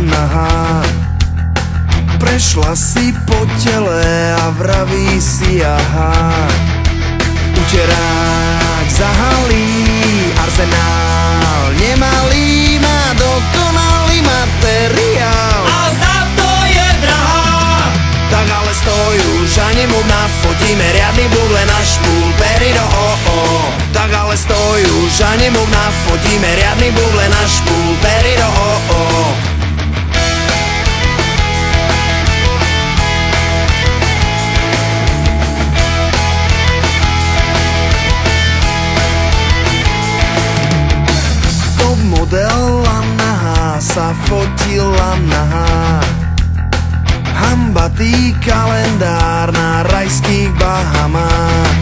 nahá. Prešla si po tele a vraví si aha. Uterák zahalí, arzenál nemalý, má dokonalý materiál. A za to je drahá. Tak ale stoj už ani mu nafotíme riadny buble na špúl, perido Tak ale stoj už ani mu nafotíme riadny buble na špúl, perido Top modela nahá sa fotila nahá. Hambatý kalendár na rajských Bahamách.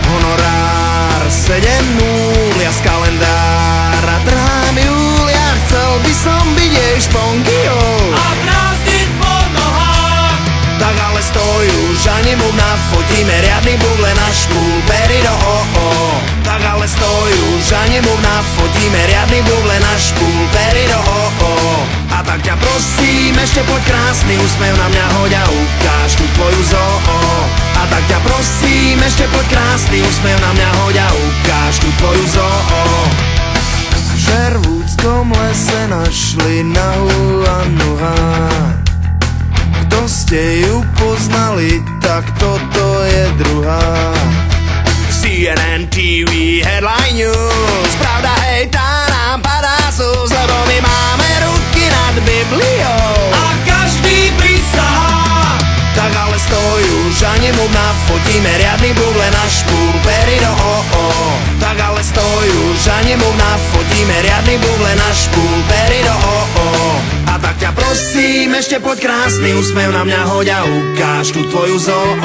Honorár 7 0 ja z kalendára trhám Julia. Chcel by som byť jej špongiou A brázdiť po nohách. Tak ale stoj už ani mu nafotíme riadny buble na špúl, perido Tak ale stoj už ani mu nafotíme riadny buble na špúl, perido A tak ťa prosím, ešte poď krásny úsmev na mňa hoď a ukáž tú tvoju zoo. A tak ťa prosím, ešte poď krásny úsmev na mňa hoď a ukáž tú tvoju zoo. V Šervúdskom lese našli nahu a nuha. Kto ste ju poznali, tak toto je druhá. CNN TV Headline News, pravda hej, tá nám padá sus, lebo my máme ruky nad Bibliou. A každý prisahá. Tak ale stoj už ani mu nafotíme riadny buble na špúl, perido Tak ale stoj už ani mu nafotíme riadny buble na špúl, perido A tak ťa prosím, ešte poď krásny úsmev na mňa hoď a ukáž tú tvoju zoo.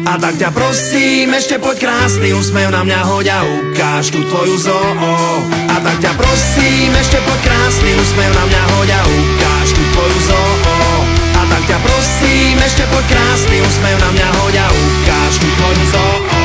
A tak ťa prosím, ešte poď krásny úsmev na mňa hoď a ukáž tú tvoju zoo. A tak ťa prosím, ešte poď krásny úsmev na mňa hoď a ukáž tú tvoju zoo. A tak ťa prosím, ešte poď krásny úsmev na mňa hoď a ukáž tú tvoju zoo.